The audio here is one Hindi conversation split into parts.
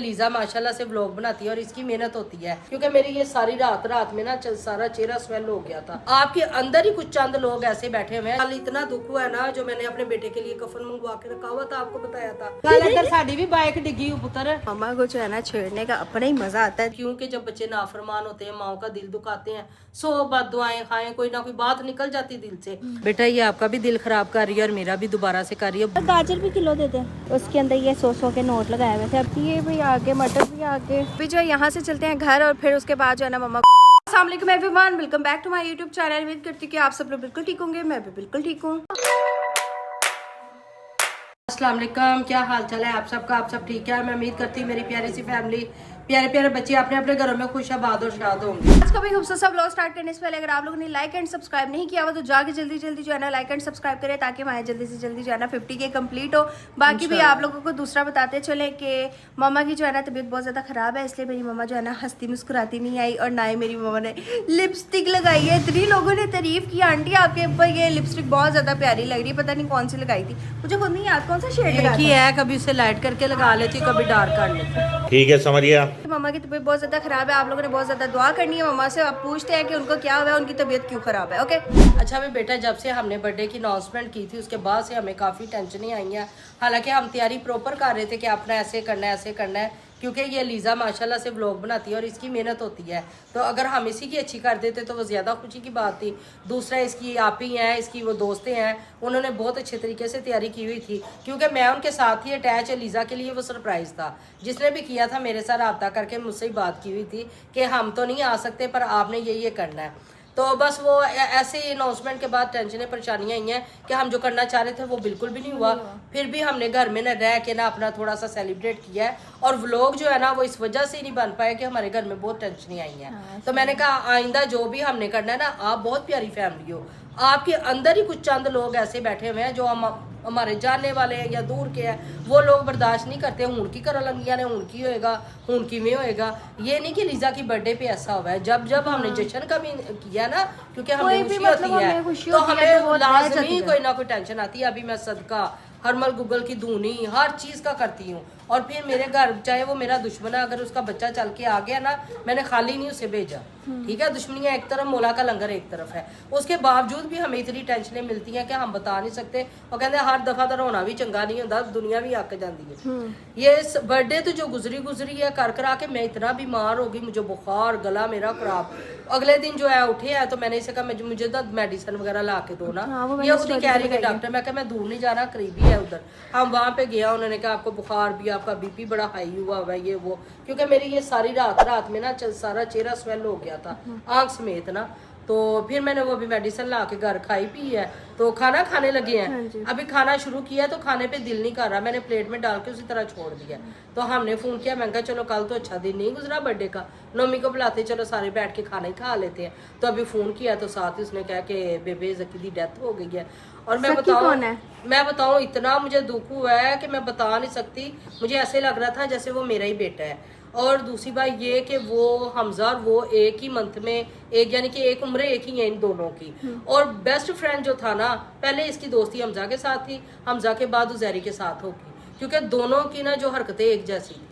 लीजा माशाल्लाह से व्लॉग बनाती है और इसकी मेहनत होती है, क्योंकि मेरी ये सारी रात में ना सारा चेहरा स्वेल हो गया था। आपके अंदर ही कुछ चंद लोग ऐसे बैठे हुए हैं। कल इतना दुख हुआ है ना, जो मैंने अपने बेटे के लिए कफन मंगवा के रखा हुआ था, आपको बताया था। कल अंदर साड़ी भी बाइक डिगी पुत्र। मम्मा को जो है ना छेड़ने का अपना ही मजा आता है, क्योंकि जब बच्चे नाफरमान होते हैं, माओ का दिल दुखाते हैं, 100 बददुआएं खाएं, कोई ना कोई बात निकल जाती दिल से। बेटा ये आपका भी दिल खराब कर रही है और मेरा भी दोबारा से कर रही है। गाजर भी किलो देते हैं, उसके अंदर ये 100 के नोट लगाए हुए थे। अब ये भी आगे, मटर भी आगे। अभी जो यहाँ से चलते हैं घर और फिर उसके बाद जो है ना मम्मा। अस्सलाम वालेकुम everyone, welcome back to my YouTube channel. उम्मीद करती हूँ कि आप सब लोग बिल्कुल ठीक होंगे, मैं भी बिल्कुल ठीक हूँ। अस्सलाम वालेकुम, क्या हाल चाल है आप सबका? आप सब ठीक है? मैं उम्मीद करती हूँ मेरी प्यारी सी फैमिली, प्यारे प्यारे बच्चे अपने अपने घरों में खुश आबाद और शाद होंगे। आज का भी खूबसूरत सा व्लॉग स्टार्ट करने से पहले अगर आप लोगों ने लाइक एंड सब्सक्राइब नहीं किया हुआ तो जाके जल्दी जल्दी जो है ना लाइक एंड सब्सक्राइब करें, ताकि हमारे जल्दी से जल्दी जो है ना 50K कंप्लीट हो। बाकी भी आप लोगों को दूसरा बताते चले कि मम्मा की जो है ना तबीयत बहुत ज़्यादा ख़राब है, इसलिए मेरी मम्मा जो है ना हंसती मुस्कुराती नहीं आई, और ना ही मेरी मम्मा ने लिपस्टिक लगाई है। इतनी लोगों ने तारीफ की, आंटी आपके ऊपर ये लिपस्टिक बहुत ज़्यादा प्यारी लग रही है, पता नहीं कौन सी लगाई थी, मुझे खुद नहीं याद कौन सा शेड लगा है। कभी उसे लाइट करके लगा लेती, कभी डार्क कर लेती। ठीक है, समझ गया। मम्मा की तबीयत बहुत ज़्यादा ख़राब है, आप लोगों ने बहुत ज़्यादा दुआ करनी है मम्मा से। आप पूछते हैं कि उनको क्या हुआ है, उनकी तबीयत क्यों ख़राब है। ओके अच्छा भी बेटा, जब से हमने बर्थडे की अनाउंसमेंट की थी उसके बाद से हमें काफ़ी टेंशनें आई हैं। हालांकि हम तैयारी प्रॉपर कर रहे थे कि अपना ऐसे करना है, ऐसे करना है, क्योंकि ये लीजा माशाल्लाह से व्लॉग बनाती है और इसकी मेहनत होती है। तो अगर हम इसी की अच्छी कर देते तो वो ज़्यादा खुशी की बात थी। दूसरा इसकी आप ही हैं, इसकी वो दोस्तें हैं, उन्होंने बहुत अच्छे तरीके से तैयारी की हुई थी, क्योंकि मैं उनके साथ ही अटैच है। लीजा के लिए वो सरप्राइज़ था। जिसने भी किया था मेरे साथ रब्ता करके मुझसे ही बात की हुई थी कि हम तो नहीं आ सकते पर आपने ये करना है। तो बस वो ऐसे ही अनाउंसमेंट के बाद टेंशनें परेशानियां आई हैं कि हम जो करना चाह रहे थे वो बिल्कुल भी नहीं हुआ। फिर भी हमने घर में न रह के ना अपना थोड़ा सा सेलिब्रेट किया है, और व्लॉग जो है ना वो इस वजह से नहीं बन पाया कि हमारे घर में बहुत टेंशनें आई हैं। तो मैंने कहा आइंदा जो भी हमने करना है ना, आप बहुत प्यारी फैमिली हो, आपके अंदर ही कुछ चंद लोग ऐसे बैठे हुए हैं जो हमारे जानने वाले हैं या दूर के हैं, वो लोग बर्दाश्त नहीं करते। हुण की कर लंगिया ने हुण की होएगा, हुण किवें होएगा। ये नहीं कि लीजा की बर्थडे पे ऐसा हुआ है। जब हमने जश्न का भी किया ना, क्योंकि हमें खुशी होती है तो हमें लाजमी कोई ना कोई टेंशन आती है। अभी मैं सदका हरमल गूगल की धूनी हर चीज़ का करती हूँ, और फिर मेरे घर चाहे वो मेरा दुश्मन है, अगर उसका बच्चा चल के आ गया ना, मैंने खाली नहीं उसे भेजा। ठीक है, दुश्मनियाँ एक तरफ, मौला का लंगर एक तरफ है। उसके बावजूद भी हमें इतनी टेंशनें मिलती हैं कि हम बता नहीं सकते। और कहते हर दफ़ा तो रोना भी चंगा नहीं होता, दुनिया भी अक जाती है। ये बर्थडे तो जो गुजरी है कर करा के मैं इतना बीमार हो गई, मुझे बुखार, गला मेरा खराब। अगले दिन जो है उठे है तो मैंने इसे कहा मुझे तो मेडिसिन वगैरह ला के दो ना। ये उसने कह रही है डॉक्टर, मैं कहा मैं दूर नहीं जाना, करीबी है उधर। हम वहाँ पे गया, उन्होंने कहा आपको बुखार भी, आपका बीपी बड़ा हाई हुआ है, ये वो, क्योंकि मेरी ये सारी रात में ना सारा चेहरा स्वेल हो गया था, आँख समेत ना। तो फिर मैंने वो भी मेडिसिन ला के घर खाई पी है, तो खाना खाने लगे हैं। अभी खाना शुरू किया तो खाने पे दिल नहीं कर रहा, मैंने प्लेट में डाल के उसी तरह छोड़ दिया। तो हमने फ़ोन किया, मैं कहा चलो कल तो अच्छा दिन नहीं गुजरा बर्थडे का, नोमी को बुलाते, चलो सारे बैठ के खाना ही खा लेते हैं। तो अभी फ़ोन किया तो साथ ही उसने कहा कि बेबे ज़की की डेथ हो गई है। और मैं बताऊँ इतना मुझे दुख हुआ है कि मैं बता नहीं सकती। मुझे ऐसे लग रहा था जैसे वो मेरा ही बेटा है। और दूसरी बात ये कि वो हमजा और वो एक ही मंथ में, एक यानी कि एक उम्र एक ही है इन दोनों की। और बेस्ट फ्रेंड जो था ना, पहले इसकी दोस्ती हमजा के साथ थी, हमजा के बाद उजैरी के साथ होगी, क्योंकि दोनों की ना जो हरकतें एक जैसी थी।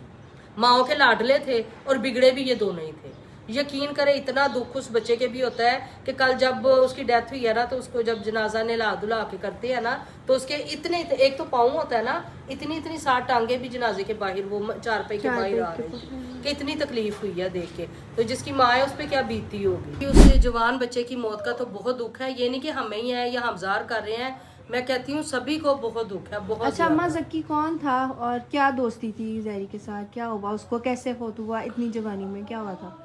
माओ के लाडले थे और बिगड़े भी ये दोनों ही थे। यकीन करे इतना दुख उस बच्चे के भी होता है कि कल जब उसकी डेथ हुई है ना, तो उसको जब जनाजा ने ला दुला के करते हैं ना, तो उसके इतने एक तो पाँव होता है ना, इतनी 7 टांगे भी जनाजे के बाहर, वो चारपाई के बाहर आ रही थी, कि इतनी तकलीफ हुई है देख के। तो जिसकी माँ है उस पर क्या बीती होगी। उस जवान बच्चे की मौत का तो बहुत दुख है। ये नहीं कि हमें ही है या हमजार कर रहे हैं, मैं कहती हूँ सभी को बहुत दुख है, बहुत। अच्छा अम्मा, ज़की कौन था और क्या दोस्ती थी जहरी के साथ, क्या हुआ उसको, कैसे फोत हुआ इतनी जवानी में, क्या हुआ था?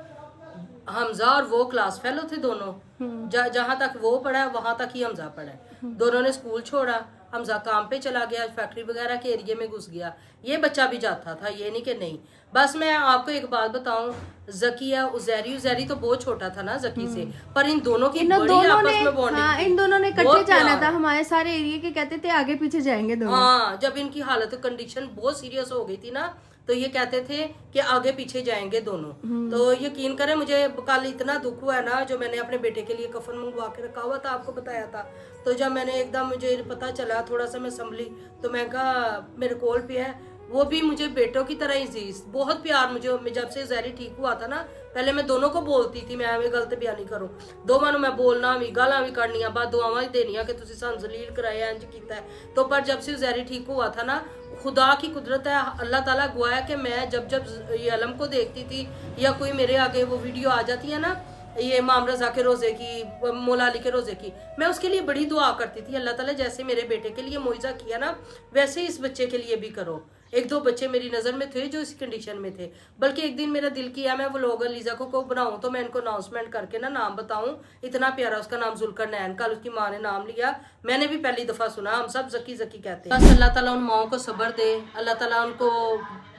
हमजा और वो क्लास फेलो थे दोनों। जहाँ तक वो पढ़ा है वहां तक ही हमजा पढ़ा है। दोनों ने स्कूल छोड़ा, हमजा काम पे चला गया, फैक्ट्री वगैरह के एरिया में घुस गया। ये बच्चा भी जाता था, ये नहीं कि नहीं। बस मैं आपको एक बात बताऊं, ज़किया उजैरी तो बहुत छोटा था ना ज़की से, पर इन दोनों की बड़ी आपस में बॉन्डिंग थी। इन दोनों ने इकट्ठे जाना था, हमारे सारे एरिया के कहते थे आगे पीछे जाएंगे दोनों। हाँ, जब इनकी हालत कंडीशन बहुत सीरियस हो गई थी ना, तो ये कहते थे कि आगे पीछे जाएंगे दोनों। तो यकीन करें मुझे कल इतना दुख हुआ है ना, जो मैंने अपने बेटे के लिए कफन मंगवा के रखा हुआ था, आपको बताया था। तो जब मैंने एकदम मुझे पता चला, थोड़ा सा मैं संभली, तो मैं कहा मेरे कोल पे है, वो भी मुझे बेटों की तरह ही थी, बहुत प्यार मुझे। जब से जहरी ठीक हुआ था ना, पहले मैं दोनों को बोलती थी, मैं एवं गलत बयानी करूं, दोवां मैं बोलना भी, गालां भी कढ़नियां, बाद दुआवां देनियां कि तुसीं सानूं जलील कराया, इंज कीता है। तो पर जब से जहरी ठीक हुआ था ना, खुदा की कुदरत है, अल्लाह ताला गवाया कि मैं जब ये अलम को देखती थी या कोई मेरे आगे वो वीडियो आ जाती है ना, ये इमाम रजा के रोजे की, मौला अली के रोजे की, मैं उसके लिए बड़ी दुआ करती थी, अल्लाह ताला जैसे मेरे बेटे के लिए मुआवजा किया ना, वैसे ही इस बच्चे के लिए भी करो। एक दो बच्चे मेरी नज़र में थे जो इस कंडीशन में थे, बल्कि एक दिन मेरा दिल किया मैं व्लॉग लीजा को बनाऊं, तो मैं इनको अनाउंसमेंट करके ना नाम बताऊं। इतना प्यारा उसका नाम जुल्करनैन, कल उसकी माँ ने नाम लिया, मैंने भी पहली दफ़ा सुना, हम सब जकी जकी कहते हैं। बस अल्लाह ताला उन माओं को सब्र दे, अल्लाह ताला उनको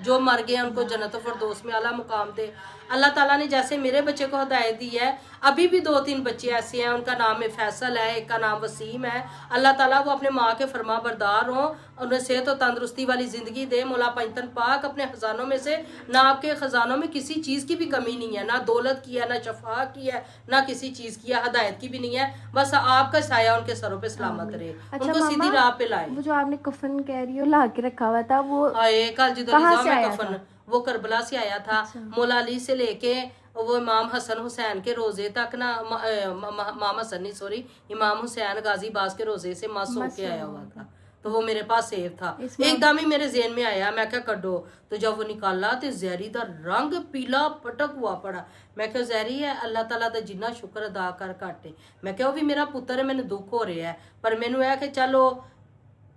जो मर गए उनको जन्नत फिरदौस में आला मुकाम दे। अल्लाह ताला ने जैसे मेरे बच्चे को हदायत दी है, अभी भी 2-3 बच्चे ऐसे हैं, उनका नाम है फैसल है, एक का नाम वसीम है। अल्लाह ताला वो अपने माँ के फरमा बरदार हों, उन्हें सेहत और तंदुरुस्ती वाली ज़िंदगी दे। मौला पंजतन पाक अपने ख़जानों में से, ना आपके ख़जानों में किसी चीज़ की भी कमी नहीं है, ना दौलत की है, ना शफा की है, ना किसी चीज़ की है, हदायत की भी नहीं है। बस आपका साया उनके सरों पे सलामत रहे, उनको सीधी राह पे लाए। वो जो आपने कफन कह रही हो ला के रखा हुआ था, वो आए कल जिधर में कफन वो करबला से आया था, मौला अली से लेके वो इमाम हसन हुसैन के रोजे तक ना, इमाम हसन नहीं सॉरी, इमाम हुसैन गाजी बाज के रोजे से मस होके आया हुआ था, तो वो मेरे पास सेव था। एकदम ही मेरे ज़हन में आया, मैं क्या कड्डो, तो जब वो निकाला तो जहरी दा रंग पीला पटक हुआ पड़ा। मैं क्या जहरी है, अल्लाह ताला दा जिन्ना शुक्र अदा कर घाटे। मैं क्या वो भी मेरा पुत्र है, मैंने दुख हो रहा है, पर मैनू है कि चलो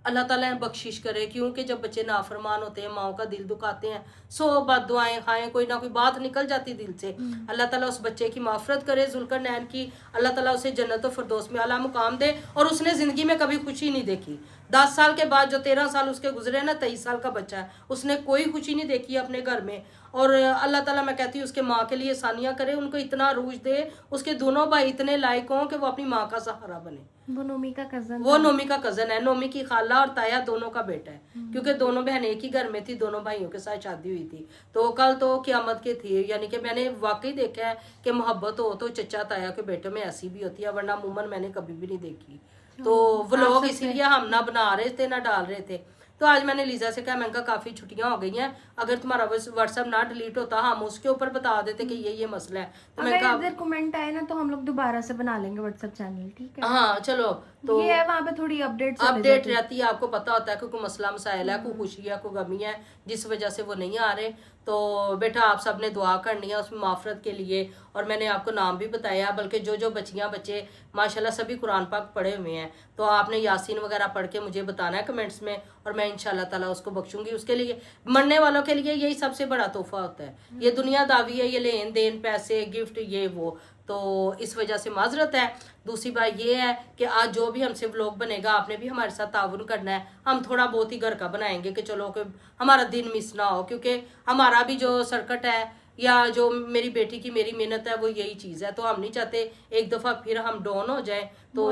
अल्लाह ताला बख्शिश करे, क्योंकि जब बच्चे नाफरमान होते हैं, माओ का दिल दुखाते हैं, 100 बद्दुआएं खाएं, कोई ना कोई बात निकल जाती दिल से। अल्लाह ताला उस बच्चे की माफ़रत करे, जुल्करनैन की, अल्लाह ताला उसे जन्नत और फिरदौस में आला मुकाम दे। और उसने ज़िंदगी में कभी खुशी नहीं देखी, 10 साल के बाद जो 13 साल उसके गुजरे ना, 23 साल का बच्चा है, उसने कोई खुशी नहीं देखी अपने घर में। और अल्लाह ताला मैं कहती हूँ उसके माँ के लिए सानिया करे, उनको इतना रूज दे, उसके दोनों भाई इतने लायक हों कि वो अपनी माँ का सहारा बने। वो नोमी का कजन, वो नोमी का कजन है, नोमी की खाला और ताया दोनों का बेटा है, क्योंकि दोनों बहन एक ही घर में थी, दोनों भाइयों के साथ शादी हुई थी। तो कल तो क़यामत के थी, यानी कि मैंने वाकई देखा है कि मोहब्बत हो तो चचा ताया के बेटे में ऐसी भी होती है, वरना अमूमन मैंने कभी भी नहीं देखी। तो व्लॉग इसीलिए हम ना बना रहे थे ना डाल रहे थे। तो आज मैंने लीजा से कहा, मैंने कहा काफ़ी छुट्टियां हो गई हैं, अगर तुम्हारा व्हाट्सएप ना डिलीट होता हम उसके ऊपर बता देते कि ये मसला है। तो अगर इधर कमेंट आए ना तो हम लोग दोबारा से बना लेंगे व्हाट्सएप चैनल, ठीक है? हाँ चलो, तो ये है वहाँ पे थोड़ी अपडेट रहती है, आपको पता होता है कि कोई मसला मसाइल है, कोई खुशी है, कोई गमी है, जिस वजह से वो नहीं आ रहे। तो बेटा आप सब ने दुआ करनी है उसमें माफ़रत के लिए, और मैंने आपको नाम भी बताया, बल्कि जो जो बच्चियाँ बच्चे माशाल्लाह सभी कुरान पाक पढ़े हुए हैं, तो आपने यासीन वगैरह पढ़ के मुझे बताना है कमेंट्स में, और मैं इंशाल्लाह ताला उसको बख्शूंगी। उसके लिए मरने वालों के लिए यही सबसे बड़ा तोहफा होता है, ये दुनिया दावी है, ये लेन देन, पैसे, गिफ्ट, ये वो, तो इस वजह से माजरत है। दूसरी बात ये है कि आज जो भी हमसे व्लॉग बनेगा, आपने भी हमारे साथ ताउन करना है। हम थोड़ा बहुत ही घर का बनाएंगे कि चलो कि हमारा दिन मिस ना हो, क्योंकि हमारा भी जो सर्किट है या जो मेरी बेटी की मेरी मेहनत है वो यही चीज़ है। तो हम नहीं चाहते एक दफ़ा फिर हम डाउन हो जाए। तो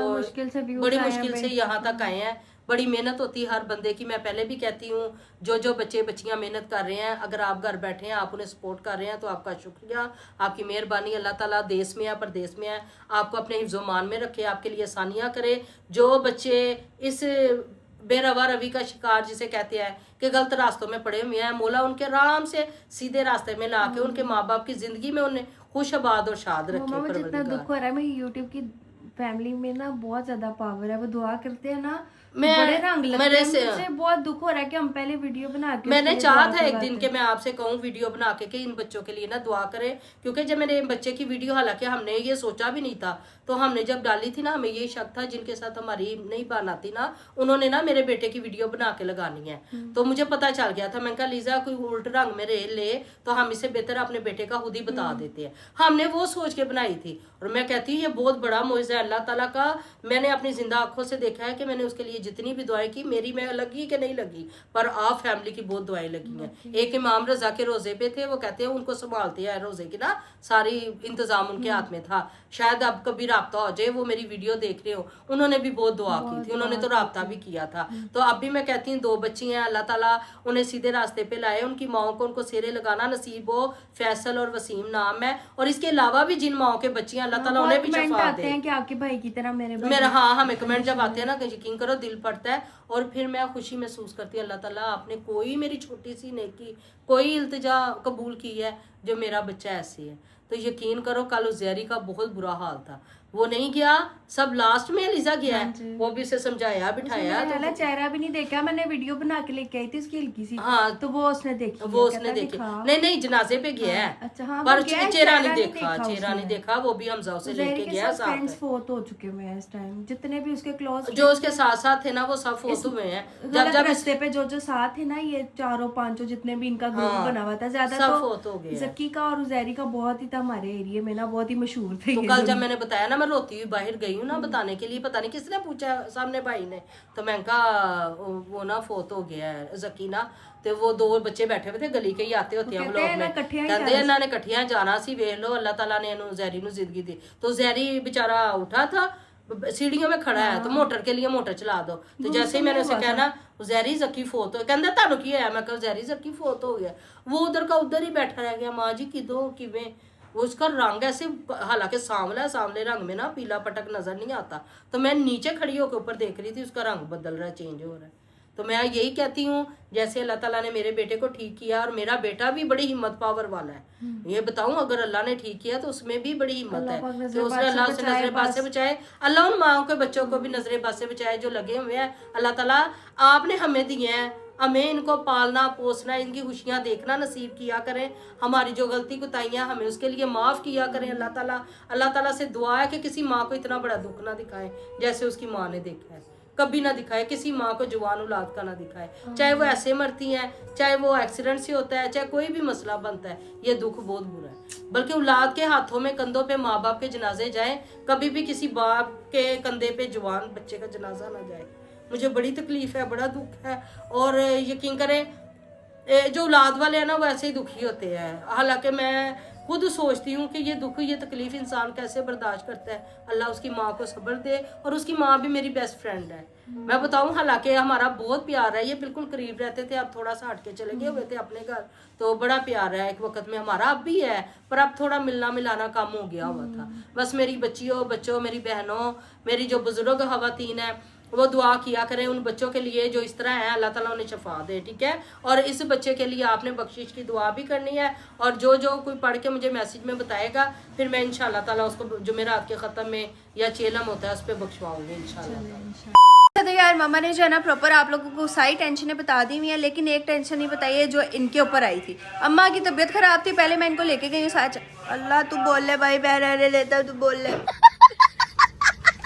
बड़ी मुश्किल से यहाँ तक आए हैं, बड़ी मेहनत होती है हर बंदे की। मैं पहले भी कहती हूँ, जो जो बच्चे बच्चियाँ मेहनत कर रहे हैं, अगर आप घर बैठे हैं, आप उन्हें सपोर्ट कर रहे हैं, तो आपका शुक्रिया, आपकी मेहरबानी। अल्लाह ताला देश में है परदेश में है, आपको अपने हिफ्ज़-ओ-मान में रखे, आपके लिए आसानियाँ करे। जो बच्चे इस बेरवा रवि का शिकार जिसे कहते हैं कि गलत रास्तों में पड़े हुए हैं, मौला उनके आराम से सीधे रास्ते में ला के उनके माँ बाप की ज़िंदगी में उन्हें खुश आबाद और शाद रखे। मुझे इतना दुख हो रहा है, मैं यूट्यूब की फैमिली में ना बहुत ज्यादा पावर है, वो दुआ करते हैं ना, बड़े रंग लगते हैं। मुझे बहुत दुख हो रहा है कि हम पहले वीडियो बना के, मैंने चाहा था एक दिन कि मैं आपसे कहूँ वीडियो बना के कि इन बच्चों के लिए ना दुआ करें, क्योंकि जब मेरे बच्चे की वीडियो, हालांकि हमने ये सोचा भी नहीं था, तो हमने जब डाली थी ना, हमें ये शक था जिनके साथ हमारी नहीं बनाती ना, उन्होंने ना मेरे बेटे की वीडियो बना के लगानी है। तो मुझे पता चल गया था, मैंने कहा लीजा कोई उल्ट रंग में ले तो हम इसे बेहतर अपने बेटे का खुद ही बता देते हैं। हमने वो सोच के बनाई थी, और मैं कहती हूँ ये बहुत बड़ा मुआवजा है अल्लाह ताला का। मैंने अपनी जिंदा आंखों से देखा है कि मैंने उसके लिए जितनी भी दुआएं की, मेरी में लगी कि नहीं लगी, पर आप फैमिली की बहुत दुआएं लगी हैं। एक इमाम रजा के रोजे पे थे, वो कहते हैं उनको संभालते हैं रोजे की ना, सारी इंतजाम उनके हाथ में था। शायद अब कभी राब्ता हो जाए, वो मेरी वीडियो देख रहे हो, उन्होंने भी बहुत दुआ की थी, उन्होंने तो राब्ता भी किया था। तो अब भी मैं कहती हूँ 2 बच्ची हैं, अल्लाह ताला उन्हें सीधे रास्ते पे लाए, उनकी माओ को उनको सेरे लगाना नसीब हो। फैसल और वसीम नाम है, और इसके अलावा भी जिन माओ के बच्चियां, अल्लाह ताला उन्हें भी शफा दे। कि आपके भाई की तरह मेरे भाई मेरा, हाँ, हमें कमेंट जब आते हैं ना कि यकीन करो दिल पड़ता है, और फिर मैं खुशी महसूस करती हूँ अल्लाह ताला आपने कोई मेरी छोटी सी नेकी, कोई इल्तिजा कबूल की है जो मेरा बच्चा ऐसे है। तो यकीन करो कल उस जहरी का बहुत बुरा हाल था, वो नहीं गया, सब लास्ट में लिजा गया है, वो भी उसे समझाया बिठाया। तो चेहरा भी नहीं देखा, मैंने वीडियो बना के लेके आई थी उसकी हल्की सी, हाँ, तो वो उसने देखी, वो उसने देखी, नहीं जनाजे पे गया है, अच्छा, हाँ, पर वो गया है, चेहरा नहीं चेहरा नहीं देखा, देखा चेहरा नहीं देखा, वो भी हमजा उसे लेके गया साथ फ्रेंड्स है। फोत हो चुके हैं इस टाइम, जितने भी उसके क्लोज जो उसके साथ साथ थे ना वो सब फोत हुए हैं। जब जब रास्ते पे जो जो साथ है ना, ये चारों पांचों जितने भी इनका ग्रुप बना हुआ था, ज्यादा सब तो फोत हो गए। जक्की का और उजैरी का बहुत ही था हमारे एरिया में ना, बहुत ही मशहूर थे। तो कल जब मैंने बताया ना, मैं रोती हुई बाहर गई हूँ ना बताने के लिए, पता नहीं किसने पूछा सामने भाई ने, तो मैं कहा वो ना फोत हो गया है जकीना, ਤੇ वो दो बच्चे बैठे हुए थे गली के ही आते होते हैं व्लॉग में, कहते ਇਹਨਾਂ ਨੇ ਇਕੱਠੀਆਂ ਜਾਣਾ ਸੀ, ਵੇਖ ਲਓ अल्लाह ताला ने ਇਹਨੂੰ ਜ਼ੈਰੀ ਨੂੰ ਜ਼ਿੰਦਗੀ दी। तो ਜ਼ੈਰੀ बेचारा उठा था, सीढ़ियों में खड़ा है, तो मोटर के लिए मोटर चला दो, तो जैसे ही मैंने उसे कहना जैरी जकी फोत हो, कहता ਤੁਹਾਨੂੰ ਕੀ ਹੋਇਆ, मैं कहा जैरी जकी फोत हो गया, वो उधर का उधर ही बैठा रह गया। माँ जी किदों किवें, वो उसका रंग ऐसे, हालांकि सांवला है, सांवले रंग में ना पीला पटक नजर नहीं आता, तो मैं नीचे खड़ी होकर ऊपर देख रही थी, उसका रंग बदल रहा है, चेंज हो रहा है। तो मैं यही कहती हूँ जैसे अल्लाह ताला ने मेरे बेटे को ठीक किया, और मेरा बेटा भी बड़ी हिम्मत पावर वाला है, ये बताऊं अगर अल्लाह ने ठीक किया तो उसमें भी बड़ी हिम्मत है, तो उसने अल्लाह से नजरे बात से बचाए, अल्लाह उन माओ के बच्चों को भी नजरे बात से बचाए जो लगे हुए हैं। अल्लाह ताला आपने हमें दिए हैं, हमें इनको पालना पोसना, इनकी खुशियाँ देखना नसीब किया करें, हमारी जो गलती कुताइयाँ हमें उसके लिए माफ़ किया करें। अल्लाह ताला से दुआ है कि किसी माँ को इतना बड़ा दुख ना दिखाए जैसे उसकी माँ ने देखा है, कभी ना दिखाए, किसी माँ को जवान औलाद का ना दिखाए, चाहे वो ऐसे मरती हैं, चाहे वो एक्सीडेंट से होता है, चाहे कोई भी मसला बनता है, ये दुख बहुत बुरा है। बल्कि औलाद के हाथों में कंधों पे माँ बाप के जनाजे जाए, कभी भी किसी बाप के कंधे पे जवान बच्चे का जनाजा ना जाए, मुझे बड़ी तकलीफ है, बड़ा दुख है। और यकीन करें जो औलाद वाले हैं ना वो ऐसे ही दुखी होते हैं, हालांकि मैं खुद सोचती हूँ कि ये दुख ये तकलीफ इंसान कैसे बर्दाश्त करता है। अल्लाह उसकी माँ को सब्र दे, और उसकी माँ भी मेरी बेस्ट फ्रेंड है, मैं बताऊँ, हालांकि हमारा बहुत प्यार है, ये बिल्कुल करीब रहते थे, अब थोड़ा सा हट के चले गए हुए थे अपने घर, तो बड़ा प्यार है एक वक्त में हमारा, अब भी है, पर अब थोड़ा मिलना मिलाना कम हो गया हुआ था। बस मेरी बच्चियों बच्चों, मेरी बहनों, मेरी जो बुजुर्ग खवातीन है, वो दुआ किया करें उन बच्चों के लिए जो इस तरह हैं, अल्लाह ताला उन्हें शफा दे, ठीक है। और इस बच्चे के लिए आपने बख्शिश की दुआ भी करनी है, और जो जो कोई पढ़ के मुझे मैसेज में बताएगा, फिर मैं इंशाल्लाह ताला उसको जुमेरात के ख़त्म में या चेलम होता है उस पर बख्शवाऊंगी इंशाल्लाह। तो यार मम्मा ने जो है ना प्रॉपर आप लोगों को सारी टेंशनें बता दी हुई है, लेकिन एक टेंशन नहीं बताई है जो इनके ऊपर आई थी। अम्मा की तबीयत खराब थी, पहले मैं इनको लेके गई हूँ साथ। अल्लाह तू बोल ले भाई, बहन लेता तू बोल ले।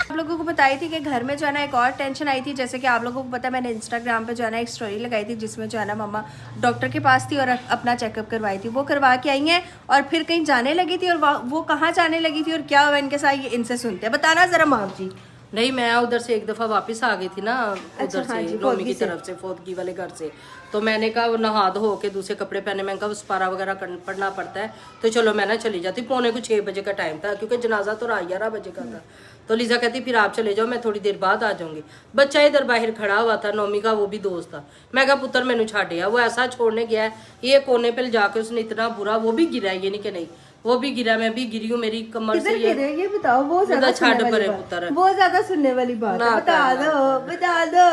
आप लोगों को बताई थी कि घर में जो है ना एक और टेंशन आई थी, जैसे कि आप लोगों को पता है मैंने इंस्टाग्राम पे जो है ना एक स्टोरी लगाई थी जिसमें जो है ना मम्मा डॉक्टर के पास थी और अपना चेकअप करवाई थी, वो करवा के आई हैं और फिर कहीं जाने लगी थी, और वो कहाँ जाने लगी थी और क्या हुआ इनके साथ, ये इनसे सुनते हैं। बताना जरा माँ जी। नहीं, मैं उधर से एक दफ़ा वापस आ गई थी ना, उधर हाँ से रोमी की तरफ से, फोदगी वाले घर से, तो मैंने कहा वो नहा धो के दूसरे कपड़े पहने, मैंने कहा उस पारा वगैरह पढ़ना पड़ता है, तो चलो मैं ना चली जाती। 6:45 बजे का टाइम था, क्योंकि जनाजा तो 11 बजे का था। तो लीजा कहती फिर आप चले जाओ, मैं थोड़ी देर बाद आ जाऊंगी। बच्चा इधर बाहर खड़ा हुआ था, नौमी का, वो भी दोस्त था। मैं कहा पुत्र मैनू छाड़ गया, वो ऐसा छोड़ने गया है, ये कोने पे जाके उसने इतना बुरा, वो भी गिरा, ये नहीं कि नहीं, वो भी गिरा, मैं भी गिरी हूँ, मेरी कमर से ये बताओ, वो ज्यादा छाड़ परे पुत्र, वो ज्यादा सुनने वाली बात है, बता दो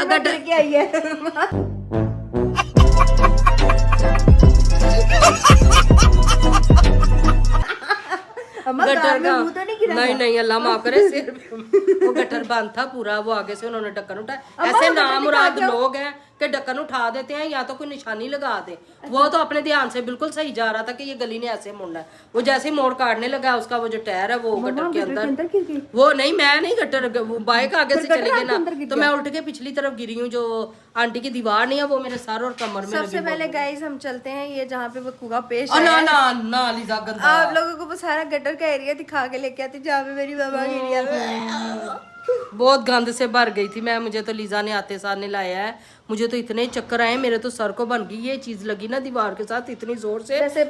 गटर के आई है। गटर का नहीं अल्लाह माफ करे, सिर वो गटर बंद था पूरा, वो आगे से उन्होंने ढक्कन उठाया। ऐसे नामुराद लोग हैं कि ढक्कन उठा देते हैं या तो कोई निशानी लगा दे। वो तो अपने ध्यान से बिल्कुल सही जा रहा था कि ये गली ने ऐसे मुड़ना है, वो जैसे ही मोड़ काटने लगा उसका वो जो टायर है वो गटर के अंदर, वो नहीं, मैं नहीं, गटर बाइक आगे से चले गए ना, तो मैं उल्ट के पिछली तरफ गिरी हूँ, जो आंटी की दीवार नहीं है वो मेरे सर और कमर में। सबसे पहले गाइस हम चलते हैं ये जहाँ पे वो कुआ पेश है, ना लीजा गंदा, आप लोगों को वो सारा गटर का एरिया दिखा के लेके आती जहाँ पे मेरी बाबा गिरी, बहुत गंद से भर गई थी मैं। मुझे तो लीजा ने आते साथ ने लाया है, मुझे तो इतने चक्कर आए, मेरे तो सर को बन गई ये चीज लगी ना दीवार के साथ इतनी जोर से।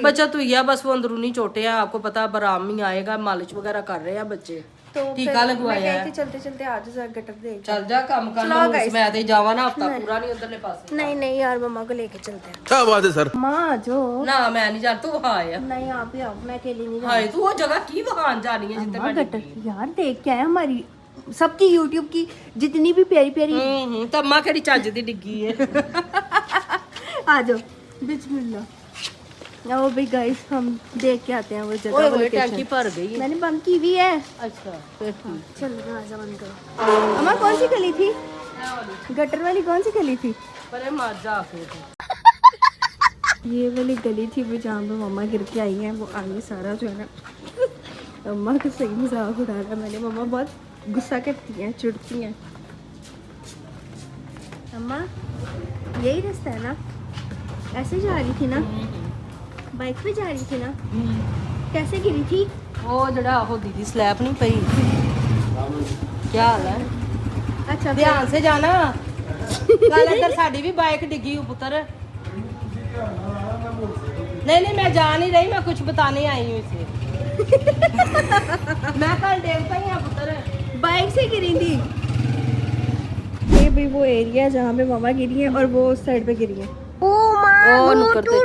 बचत हुई है, बस वो अंदरूनी चोटें हैं, आपको पता है आराम ही आएगा, मालिश वगैरह कर रहे हैं बच्चे। तो टीका लगवाया है। चलते चलते आज जरा गटर देख चल जा काम कर चलो लो guys। मैं ते जावा ना हफ्ता पूरा नहीं उधरले पासे नहीं नहीं यार मम्मा को लेके चलते हैं। क्या बात है सर। माँ जो ना मैं नहीं जान तू वहां आया नहीं आप ही आओ, मैं अकेली नहीं हाय तू वो जगह की वहां जानी है जितने जाऊँ मैं गटर यार देख के आए हमारी सबकी यूट्यूब की जितनी भी प्यारी प्यारी तो अम्मा केड़ी चज दी डिग्गी है आ जाओ बिस्मिल्लाह। ओ भाई गाइस हम देख के आते हैं वो जगह ओए वो ओए location। टैंकी भर गई है मैंने बंद की हुई है। अच्छा फिर ठीक चलो दरवाजा बंद करो। अम्मा कौन सी गली थी? गटर वाली कौन सी गली थी? पर मार जा फिर ये वाली गली थी वो जहाँ पे मम्मा गिर के आई हैं, वो आगे सारा जो है ना अम्मा का सही मजाक उड़ा रहा मैंने। मम्मा बहुत गुस्सा करती हैं, चिढ़ती हैं। अम्मा यही रास्ता है ना? ऐसे जा रही थी ना? बाइक पे जा रही थी ना? कैसे गिरी थी? वो जड़ा हो दीदी स्लैप नहीं पई क्या हाल है अच्छा ध्यान से जाना कल इधर साडी भी बाइक डिगी पुत्र नहीं नहीं मैं जा नहीं रही मैं कुछ बताने आई हूँ इसे मैं कल देख पाई हूँ पुत्र बाइक से गिरी थी। ये भी वो एरिया है जहाँ पे मम्मा गिरी है और वो उस साइड पे गिरी है। ओ नुकरते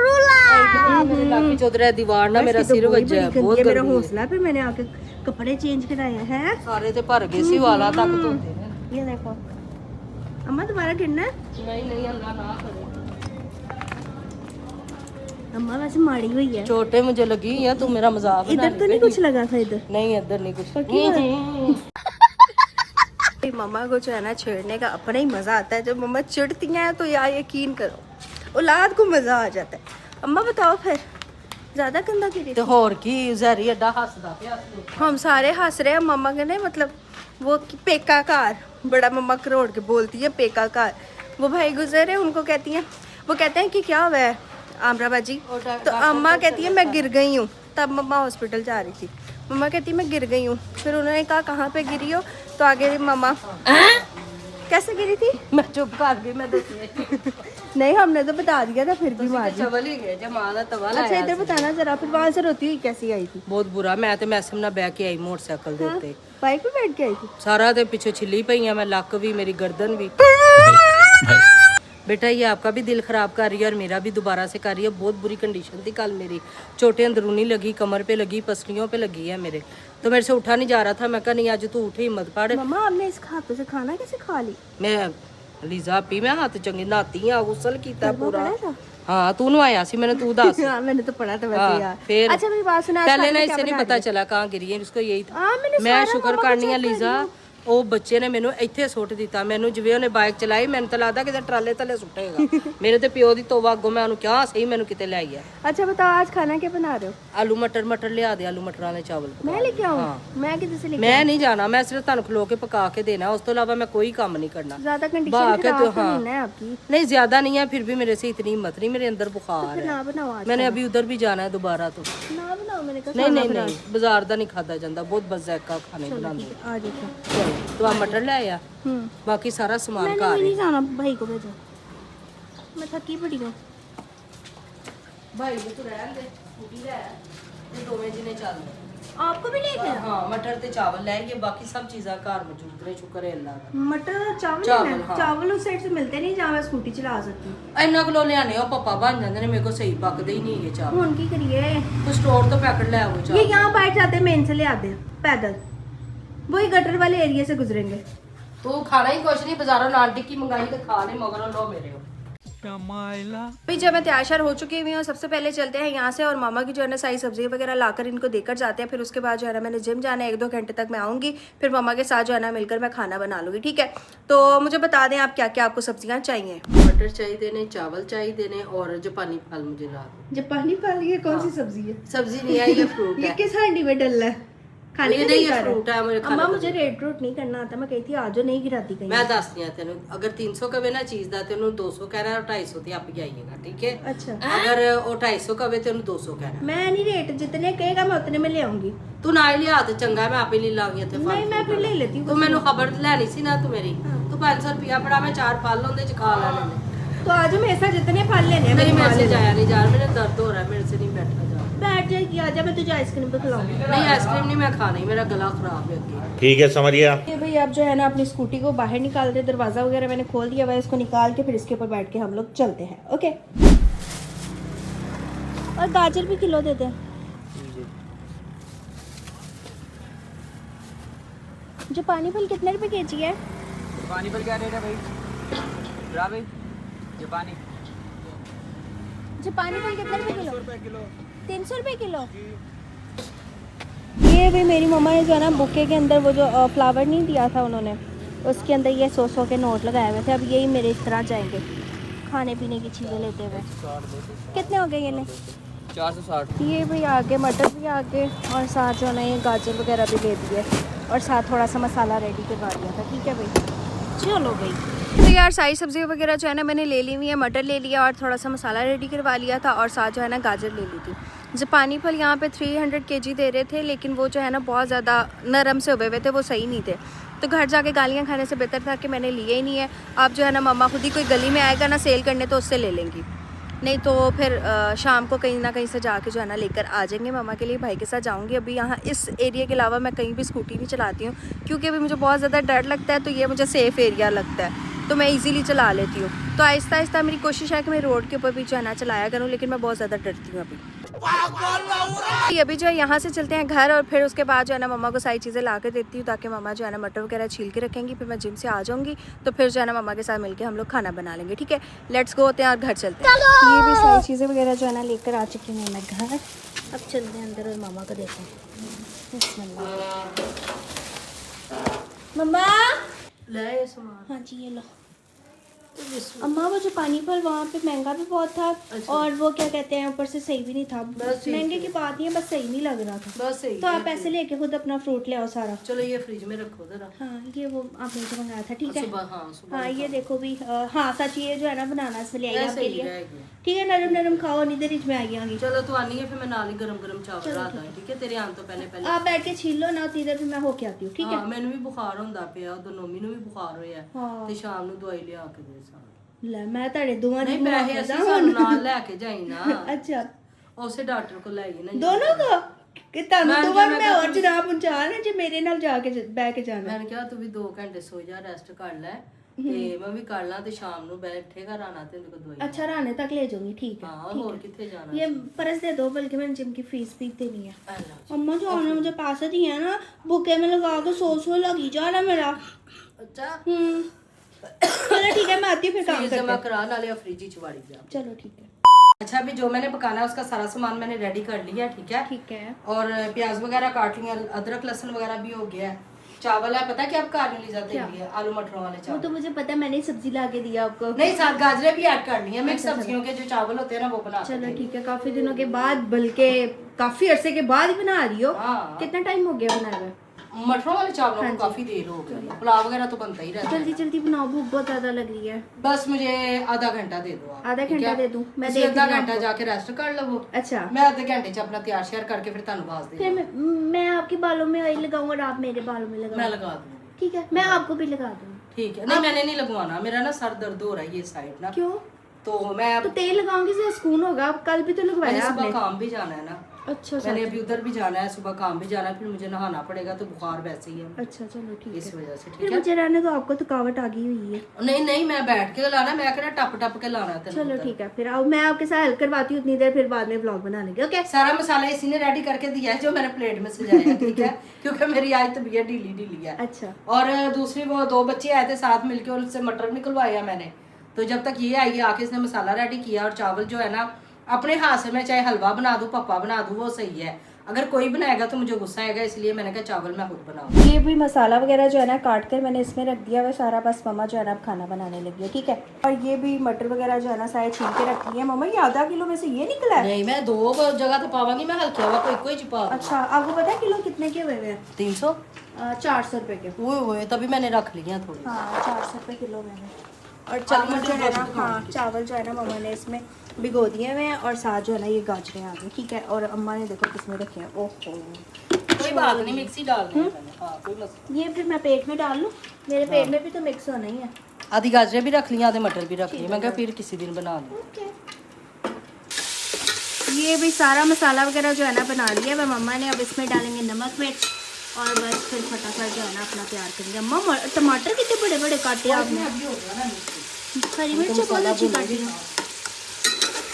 मेरे लाकी चौधरी दीवार ना मेरा सिर वज्जा है बहुत मेरा गर्मी है हौसला पे मैंने आके कपड़े चेंज कराए हैं। सारे ते भर गए सी वाला तक धोते हैं ये देखो अम्मा दोबारा गिरना है। नहीं नहीं अल्लाह ना करे अम्मा वैसे मारी हुई है। चोटें मुझे लगी है तू मेरा मजाक बना इधर तो नहीं कुछ लगा था इधर? नहीं इधर नहीं कुछ मम्मा को जो है ना छेड़ने का अपना ही मजा आता है। जब मम्मा चिढ़ती हैं तो यार यकीन करो औलाद को मजा आ जाता है। अम्मा बताओ फिर ज्यादा गंदा गिरी ते होर की जहरी अड्डा हसदा पिया हम सारे हंस रहे हैं। मम्मा के ने मतलब वो पेका कार बड़ा मम्मा करोड़ के बोलती है पेका कार। वो भाई गुजरे उनको कहती हैं वो कहते हैं कि क्या हुआ है आमरा बाजी तो अम्मा कहती है मैं गिर गई हूँ। तब मम्मा हॉस्पिटल जा रही थी। मम्मा कहती मैं गिर गई हूँ। फिर उन्होंने कहा कहाँ पे गिरी हो तो आगे मम्मा कैसे गिरी थी? मैं चुप कर गई मैं दसी नहीं हमने तो बता दिया था फिर भी मार दी। चवल ही गए जमा दा तवा अच्छा इधर बताना जरा फिर वहां से रोती हुई कैसी आई थी? बहुत बुरा मैं ते मैसम ना बैठ के आई मोटरसाइकिल दे उत्ते बाइक पे बैठ के आई थी? सारा ते पीछे छिली पई मैं लक भी मेरी गर्दन भी बेटा ये आपका भी दिल खराब कर रही है और मेरा भी दोबारा से कर रही है। बहुत बुरी कंडीशन थी कल मेरी चोटें अंदरूनी लगी कमर पे लगी पसलियों पे लगी है मेरे तो मेरे से उठा नहीं जा रहा था। मैं कहा नहीं आज तू उठे हिम्मत पड़ मम्मा आपने इस हाथों से खाना कैसे खा ली? मैं लीजा पी मैं हाथ चंगी नहाती आ गुसल कीता पूरा पढ़ा था? हाँ तू नहाया सी मैंने तू दस हाँ मैंने तो पढ़ा था वैसे हाँ, यार। फिर अच्छा मेरी बात सुना पहले ना इससे नहीं पता चला कहाँ गिरी है इसको यही था हाँ मैंने मैं सारा शुक्र मम्मा को करनी है check कर लीजा लिया। ਉਹ ਬੱਚੇ ਨੇ ਮੈਨੂੰ ਇੱਥੇ ਸੁੱਟ ਦਿੱਤਾ ਮੈਨੂੰ ਜਿਵੇਂ ਉਹਨੇ ਬਾਈਕ ਚਲਾਈ ਮੈਨੂੰ ਤਾਂ ਲੱਗਦਾ ਕਿਤੇ ਟਰਾਲੇ ਥੱਲੇ ਸੁੱਟੇਗਾ ਮੇਰੇ ਤੇ ਪਿਓ ਦੀ ਤੋਬਾ ਅੱਗੋਂ ਮੈਂ ਉਹਨੂੰ ਕਿਹਾ ਸਹੀ ਮੈਨੂੰ ਕਿਤੇ ਲੈ ਗਿਆ अच्छा बताओ आज खाना क्या बना रहे हो? ਆਲੂ ਮਟਰ ਲਿਆ ਦੇ ਆਲੂ ਮਟਰਾਂ ਦੇ ਚਾਵਲ मैं लेके आऊँ? मैं किधर से लेके ਮੈਂ ਨਹੀਂ ਜਾਣਾ ਮੈਂ ਸਿਰਫ ਤੁਹਾਨੂੰ ਖਲੋ ਕੇ ਪਕਾ ਕੇ ਦੇਣਾ ਉਸ ਤੋਂ ਇਲਾਵਾ ਮੈਂ ਕੋਈ ਕੰਮ ਨਹੀਂ ਕਰਨਾ ज्यादा कंडीशन बाकी खराब तो तो हाँ। नहीं है आपकी? नहीं ज्यादा नहीं है फिर भी मेरे से इतनी हिम्मत नहीं मेरे अंदर बुखार फिर है ना बनाओ आज। मैंने अभी उधर भी जाना है दोबारा तो ना बनाओ मैंने कहा नहीं नहीं नहीं बाजार ਦਾ ਨਹੀਂ ਖਾਦਾ ਜਾਂਦਾ ਬਹੁਤ ਬਜ਼ਾਇਕਾ ਖਾਣੇ ਬਣਾਉਂਦੇ आ देखो। ਚਲ ਤੂੰ ਆ ਮਟਰ ਲੈ ਆ ਬਾਕੀ ਸਾਰਾ ਸਮਾਨ मैंने ਘਰ भी है नहीं जाना भाई को भेजो मैं थकी पड़ी हूँ। ਭਾਈ ਨੂੰ ਤੂੰ ਰਹਿਣ ਦੇ ਸਕੂਟੀ ਲੈ ਤੇ ਦੋਵੇਂ ਜਿਨੇ ਚੱਲਦੇ आपको भी लेके ਹਾਂ ਮਟਰ ਤੇ ਚਾਵਲ ਲੈ ਗਏ ਬਾਕੀ ਸਭ ਚੀਜ਼ਾਂ ਘਰ ਮੌਜੂਦ ਨੇ ਸ਼ੁਕਰ ਹੈ ਅੱਲਾ ਦਾ मटर और चावल चावल, लेना है? हाँ। चावल उस साइड से मिलते नहीं जहाँ मैं स्कूटी चला सकती हूँ। ਇੰਨਾ ਕਿਲੋ ਲਿਆਣੇ ਉਹ ਪਪਾ ਬਣ ਜਾਂਦੇ ਨੇ ਮੇਰੇ ਕੋ ਸਹੀ ਪੱਕਦੇ ਹੀ ਨਹੀਂ ਹੈਗੇ ਚਾਵਲ ਹੁਣ ਕੀ ਕਰੀਏ? ਤੂੰ ਸਟੋਰ ਤੋਂ ਪੈਕਟ ਲੈ ਆਵੋ ये ਚਾਵਲ यहाँ बैठ जाते हैं मेन से ले आते हैं पैदल वही गटर वाले एरिया से गुजरेंगे। ਤੂੰ ਖਾਣਾ ਹੀ ਕੁਛ ਨਹੀਂ ਬਾਜ਼ਾਰੋਂ ਨਾਨ ਟਿੱਕੀ ਮੰਗਾਈ ਤੇ ਖਾ ਲੈ ਮਗਰੋਂ लो मेरे हो भाई जब मैं तैयार हो चुकी हुई हूँ सबसे पहले चलते हैं यहाँ से और मामा की जो है ना सारी सब्जी वगैरह लाकर इनको देकर जाते हैं। फिर उसके बाद जो है ना मैंने जिम जाना है 1-2 घंटे तक मैं आऊँगी फिर मामा के साथ जो है ना मिलकर मैं खाना बना लूँगी। ठीक है तो मुझे बता दें आप क्या क्या आपको सब्जियाँ चाहिए? मटर चाहिए ने चावल चाहिए ने और जापानी फल मुझे ला दो। जापानी फल ये कौन सी सब्जी है? सब्जी नहीं है ये फ्रूट है किस हांडी में डल है खाने ये का नहीं नहीं ये कर फ्रूट है मुझे अम्मा खाने मुझे रेड रोट नहीं करना आता मैं कही थी आज नहीं गिराती कहीं। मैं दसदी हां तेन अगर 300 कवे ना चीज दा तेन 200 कहना और 250 ते आप ही आइएगा ठीक है। अच्छा अगर वो 250 कवे तेन 200 कहना मैं नहीं रेट जितने कहेगा मैं उतने में ले आऊंगी। तू ना ही लिया तो चंगा मैं आप ही ले लाऊंगी इतने नहीं मैं फिर ले लेती हूँ। तू मैनू खबर लेनी सी ना तू मेरी तू 500 रुपया बड़ा मैं 4 फल होंदे च खा लेने तो आज मेरे साथ जितने फल लेने हैं नहीं मेरे मेरे फल से ले जाया नहीं जा रहा मेरे दर्द हो रहा है मेरे से नहीं बैठा जा बैठ बैठ जाए कि आजा मैं तुझे आइसक्रीम पे खिलाऊंगी। नहीं आइसक्रीम नहीं मैं खानी, मेरा गला खराब है अभी। ठीक है, समझ गया। ये भाई आप जो है ना अपनी स्कूटी को बाहर निकाल दे, दरवाज़ा वगैरह मैंने खोल दिया हुआ है, इसको निकाल के फिर इसके ऊपर बैठ के हम लोग चलते हैं। ओके, और गाजर भी किलो दे दें। जो पानी फल कितने रुपए केजी है? पानी पर क्या रेट है भाई? भाई जापानी जापानी फल कितने रुपए किलो? 300 रुपए किलो। ये भी मेरी मम्मा ने जो है ना बुके के अंदर वो जो फ्लावर नहीं दिया था उन्होंने, उसके अंदर ये 100 के नोट लगाए हुए थे। अब यही मेरे इस तरह जाएंगे खाने पीने की चीज़ें लेते हुए। कितने हो गए ये ने? 460। ये भी आगे मटर भी आगे, और साथ जो है ना ये गाजर वगैरह भी ले दिए, और साथ थोड़ा सा मसाला रेडी करवा दिया था। ठीक है भाई, चलो भाई। तो यार सारी सब्ज़ी वगैरह जो है ना मैंने ले ली हुई है, मटर ले लिया और थोड़ा सा मसाला रेडी करवा लिया था, और साथ जो है ना गाजर ले ली थी। जापानी फल यहाँ पे 300 kg दे रहे थे, लेकिन वो जो है ना बहुत ज़्यादा नरम से उबे हुए थे, वो सही नहीं थे। तो घर जाके गालियाँ खाने से बेहतर था कि मैंने लिए ही नहीं है। आप जो है ना मम्मा खुद ही कोई गली में आएगा ना सेल करने तो उससे ले लेंगी, नहीं तो फिर शाम को कहीं ना कहीं से जाके जो है ना लेकर आ जाएंगे मम्मा के लिए। भाई के साथ जाऊंगी। अभी यहाँ इस एरिया के अलावा मैं कहीं भी स्कूटी नहीं चलाती हूँ, क्योंकि अभी मुझे बहुत ज़्यादा डर लगता है, तो ये मुझे सेफ़ एरिया लगता है, तो मैं इजीली चला लेती हूँ। तो आहिस्ता आहिस्ता मेरी कोशिश है कि मैं रोड के ऊपर भी जो है ना चलाया करूँ, लेकिन मैं बहुत ज़्यादा डरती हूँ अभी जो है यहाँ से चलते हैं घर, और फिर उसके बाद जो है ना मम्मा को सारी चीज़ें ला के देती हूँ, ताकि मम्मा जो है ना मटर वगैरह छील के रखेंगी। फिर मैं जिम से आ जाऊँगी, तो फिर जो है ना मम्मा के साथ मिलके हम लोग खाना बना लेंगे। ठीक है, लेट्स गो होते हैं और घर चलते हैं। ये भी सारी चीज़ें वगैरह जो है ना लेकर आ चुकी हूँ मैं घर। अब चलते हैं अंदर और मम्मा को देखते हैं। मम्मा ले ये सामान। हाँ जी, ये लो। अम्मा वो जो पानी फल वहाँ पे महंगा भी बहुत था, अच्छा। और वो क्या कहते हैं ऊपर से सही भी नहीं था। बस ठीक महंगे है। की बात नहीं है, बस सही नहीं लग रहा था। बस सही तो आप ऐसे लेके खुद अपना फ्रूट ले आओ सारा। चलो ये फ्रिज में रखो जरा। हाँ, ये वो आपने जो मंगाया था। ठीक है, सुबह सुबह हाँ ये देखो भी। हाँ सच, ये जो है ना बनाना इसमें ले आई ऐसे आपके ही लिए। रहेगी। ठीक है, नरम नरम खाओ, नहीं फ्रिज में आई आगी। चलो तू आनी है, फिर मैं नाल ही गरम गरम चावल चलो, रात आए। ठीक है, तेरे आने तो पहले पहले। आप बैठ के छील लो ना, तो इधर भी मैं होके आती हूँ। ठीक है। हाँ, मैंने भी बुखार ਹੁੰਦਾ ਪਿਆ, ਉਦੋਂ ਨੋਮੀ ਨੂੰ ਵੀ ਬੁਖਾਰ ਹੋਇਆ ਹਾਂ। ਤੇ ਸ਼ਾਮ ਨੂੰ ਦਵਾਈ ਲਿਆ ਕੇ ਦੇ ਸਾਂ। ਲੈ ਮੈਂ ਤੁਹਾਡੇ ਦੋਵਾਂ ਦੀ ਨਹੀਂ ਪੈਸੇ ਮੁਆਫ ਅਸੀਂ ਕਰਦਾ ਸਾਨੂੰ ਹੁਣ। ਨਾਲ ਲੈ ਕੇ ਜਾਈ ਨਾ, अच्छा, ਉਸੇ ਡਾਕਟਰ ਕੋਲ ਲੈ ਗਈ ਨਾ। दोनों को कि ਤੁਹਾਨੂੰ ਮੈਂ ਤੋਂ ਕਿਹਾ ਬਾਅਦ ਮੈਂ ਮੈਂ ਹੋਰ ਕਿਹਾ ਜਨਾਬ ਪਹੁੰਚਾ ਨਾ ਜੇ ਮੇਰੇ ਨਾਲ ਜਾ ਕੇ ਬਹਿ ਕੇ ਜਾਣਾ। मैंने कहा तू भी 2 घंटे सो जा, रेस्ट कर ले ਤੇ ਮੈਂ ਵੀ ਕਰ ਲਾਂ ਤੇ ਸ਼ਾਮ ਨੂੰ ਬੈਠੇ ਘਰ ਆਣਾ ਤੇ ਉਹਦੇ ਕੋਲ ਦਵਾਈ। अच्छा, रहने तक ले जाऊंगी। ठीक है, हाँ, और किथे जाना? ये पर्स दे दो, बल्कि मैंने जिम की फीस भी देनी है। अच्छा। अम्मा जो आपने मुझे पैसे दिए हैं ना, बुके में लगा के 100 लगी जा रहा मेरा। चलो ठीक है, मैं आती हूँ फिर काम फीस करते जमा हैं। करा नाले फ्रिज च वाड़ी जा। चलो ठीक है। अच्छा, अभी जो मैंने पकाना है उसका सारा सामान मैंने रेडी कर लिया। ठीक है, ठीक है। और प्याज वगैरह काट लिया, अदरक लहसुन वगैरह भी हो गया है। चावल है, पता है क्या आप काट ली जाते हैं? आलू मटरों वाले वो चावल। तो मुझे पता है, मैंने ही सब्जी ला के दिया आपको। नहीं, साथ गाजरें भी ऐड कर ली हैं। मिक्स अच्छा, सब्जियों के जो चावल होते हैं ना वो बना। चलो ठीक है, काफी दिनों के बाद, बल्कि काफी अरसे के बाद ही बना रही हो। हाँ। कितना टाइम हो गया बनाए हुए? मटरों वाले चावलों हाँ को जी। काफी देर हो गई। पुलाव वगैरह तो बनता ही रहता है। जल्दी जल्दी बनाओ, भूख बहुत ज्यादा लग रही है। बस मुझे आधा घंटा दे दो आप। आधा ठीक घंटा है? दे दूं? मैं ਤੁਸੀਂ दे आधा दूंगी घंटा आपको। जाके रेस्ट कर लो। अच्छा, मैं आधे घंटे च अपना तैयार शेयर करके फिर ਤੁਹਾਨੂੰ आवाज दे फिर मैं आपके बालों में ऑयल लगाऊंगा और आप मेरे बालों में मैं लगाओ। लगा दूंगी। ठीक है, मैं आपको भी लगा दूंगी। ठीक है। नहीं, मैंने नहीं लगवाना, मेरा ना सर दर्द हो रहा है ये साइड ना, क्यों? तो मैं तो अब तेल लगाऊंगी से सुकून होगा। अब कल भी तो मैंने लगवाया सुबह आपने। काम भी जाना है ना। अच्छा मैंने सच। अभी उधर भी जाना है, सुबह काम भी जाना है, फिर मुझे नहाना पड़ेगा, तो बुखार वैसे ही है अच्छा चलो ठीक इस है। वजह से। फिर ठीक है, मुझे रहने दो, आपको थकावट आ गई हुई है। नहीं नहीं, मैं बैठ के लाना, मैं कहना टप टप के लाना है। चलो ठीक है, फिर आओ, मैं आपके साथ हेल्प करवाती हूँ उतनी देर, फिर बाद में ब्लॉग बना लेंगे। ओके। सारा मसाला इसी ने रेडी करके दिया है जो मैंने प्लेट में सजाया है। ठीक है, क्योंकि मेरी आज तबीयत ढीली ढीली है। अच्छा, और दूसरी वो 2 बच्चे आए थे साथ मिलके, उनसे मटर निकलवाया मैंने। तो जब तक ये आई आके इसने मसाला रेडी किया, और चावल जो है ना अपने हाथ से, मैं चाहे हलवा बना दूं, पप्पा बना दूं, वो सही है। अगर कोई बनाएगा तो मुझे गुस्सा आएगा, इसलिए मैंने कहा चावल मैं खुद बनाऊं। ये भी मसाला वगैरह जो है ना काट कर मैंने इसमें रख दिया हुआ सारा, बस मम्मा जो है ना अब खाना बनाने लगी है। ठीक है, और ये भी मटर वगैरह जो है ना सारे छील के रख दिए। मम्मा ये आधा किलो में से ये निकला है? नहीं, मैं 2 जगह तो पावांगी, मैं हल्के हुआ कोई चिपा। अच्छा, आपको पता है किलो कितने के हुए हैं? 300 400 रुपए के। हुए तभी मैंने रख लिया थोड़ी। हाँ, 400 रुपए किलो मैंने। और चावल जो है ना, हाँ चावल जो है ना मम्मा ने इसमें भिगो दिए हुए हैं, और साथ जो है ना ये गाजरें आ गई। ठीक है, और अम्मा ने देखो किसमें रखे हैं। ओहो, कोई बात नहीं, मिक्सी डाल दी मैंने। हाँ, कोई मसला। ये फिर मैं पेट में डाल लूँ? मेरे पेट में भी तो मिक्स होना ही है। आधी गाजरें भी रख ली, आधे मटर भी रख लिए। मैं कहा फिर किसी दिन बना लूँ। ओके। ये भी सारा मसाला वगैरह जो है ना बना लिया है मम्मा ने। अब इसमें डालेंगे नमक मिर्च और बस फिर फटाफट जो है ना अपना तैयार करेंगे। अम्मा टमाटर कितने बड़े बड़े काटे आपने, हरी मिर्च बहुत अच्छी काटी है।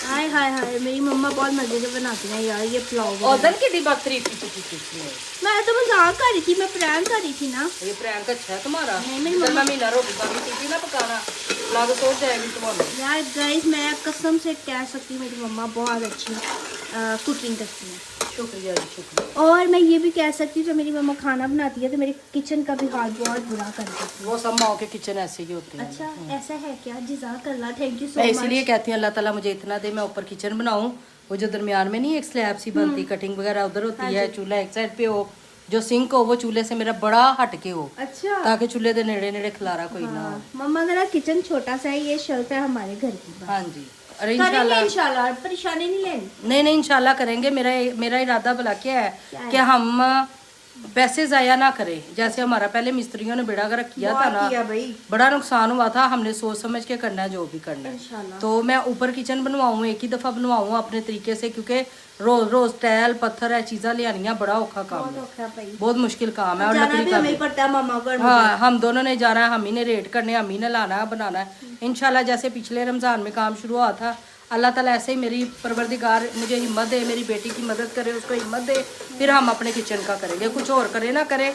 हाय हाय हाय, मेरी मम्मा बहुत मजे से बनाती हैं यार ये पुलाव। ओदन की डिबकरी थी मैं तो मजाक कर रही थी, मैं प्रैंक कर रही थी ना। ये प्रैंक अच्छा है तुम्हारा। नहीं, मेरी चल मैं महीना रोटी पानी थी ना पकाना, लाग सोच जाएगी तुम्हारी। यार गाइस मैं कसम से कह सकती हूँ मेरी मम्मा बहुत अच्छी कुकिंग करती हैं। शुक्रिया जी शुक्रिया। और मैं ये भी कह सकती हूँ जब मेरी मम्मा खाना बनाती है तो मेरे किचन का भी हाल बहुत बुरा कर देती है। वो सब माओ के किचन ऐसे ही होते हैं। अच्छा ऐसा है क्या? जज़ाकल्लाह, थैंक यू सो मैं मच। इसलिए कहती हूँ अल्लाह ताला मुझे इतना दे, मैं ऊपर किचन बनाऊँ। वो जो दरमियान में नहीं एक स्लैब सी बनती, कटिंग वगैरह उधर होती है, चूल्हा एक साइड पे हो, जो सिंक हो वो चूल्हे से मेरा बड़ा हटके हो, अच्छा ताकि चूल्हे के नेड़े नेड़े खिलारा कोई ना हो। मम्मा मेरा किचन छोटा सा है, ये शेल्फ है हमारे घर की। हाँ जी, अरे करेंगे इंशाल्लाह। इंशाल्लाह, परेशानी नहीं लेनी। नहीं इंशाल्लाह करेंगे। मेरा इरादा भला क्या है क्या कि हम पैसे ज़ाया ना करें। जैसे हमारा पहले मिस्त्रियों ने बेड़ा गर्क किया था ना, भाई बड़ा नुकसान हुआ था। हमने सोच समझ के करना है जो भी करना है। इंशाल्लाह। तो मैं ऊपर किचन बनवाऊँ, एक ही दफ़ा बनवाऊँ अपने तरीके से, क्योंकि रोज रोज टाइल पत्थर है चीज़ां लियानियाँ बड़ा औखा काम है, बहुत मुश्किल काम है। और जाना लकड़ी भी का हमें भी। ही पड़ता है मामा को। हाँ, हम दोनों ने जाना है, हम ही ने रेट करने, हम ही ने लाना है बनाना है इंशाल्लाह। जैसे पिछले रमज़ान में काम शुरू हुआ था, अल्लाह ताला ऐसे ही मेरी परवरदिगार मुझे हिम्मत दे, मेरी बेटी की मदद करे, उसको हिम्मत दे, फिर हम अपने किचन का करेंगे। कुछ और करे ना करे,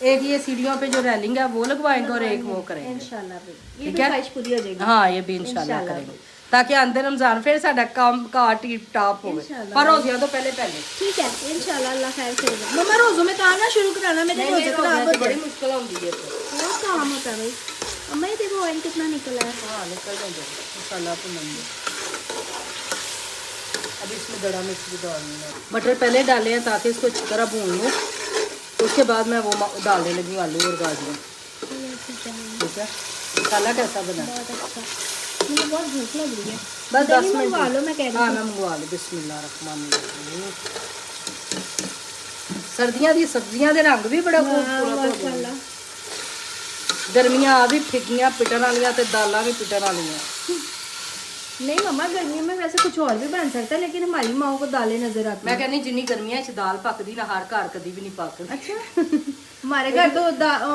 एक ये सीढ़ियों पे जो रेलिंग है वो लगवाएंगे और एक वो करेंगे इंशाल्लाह भी ये ठीक भी है? ख्वाहिश पूरी हो जाएगी। हाँ ये भी इंशाल्लाह करेंगे, ताकि अंदर रमजान फिर साडा काम का टीप टाप हो। इंशाल्लाह। पर रोज़ियां तो पहले ठीक है इंशाल्लाह, अल्लाह खैर करेगा। मम्मा रोज़ों में काम ना शुरू कराना, मेरे रोज़े खराब होते बड़ी हैं, मुश्किल होती है तो। बहुत काम होता है भाई। अम्मा ये देखो ऑयल कितना निकला है। हाँ निकल जाएंगे इंशाल्लाह तो नहीं। अब इसमें गड़ा मिर्च भी डालनी है। मटर पहले डाले हैं ताकि इसको अच्छी तरह भून लूँ, उसके बाद मैं वो डालने लगी आलू और गाजर। ठीक है, मसाला कैसा बना? बहुत अच्छा, मुझे बहुत भूख लग रही है। बस 10 मिनट मंगवा लो, मैं कह रही हाँ हूँ। मैं मंगवा लूँ। बिस्मिल्लाहिर्रहमानिर्रहीम। सर्दियां दी सब्जियां दे रंग भी बड़ा खूबसूरत हो गया। गर्मियां आ भी फिगियां पिटन वालियां ते दालां भी पिटन वालियां। नहीं मम्मा गर्मियों में वैसे कुछ और भी बन सकता है, लेकिन हमारी माओ को दालें नजर आती मैं हैं। कहनी जिन्नी गर्मियां च दाल पकदी ना हर घर कदी भी नहीं पकदी। अच्छा हमारे घर तो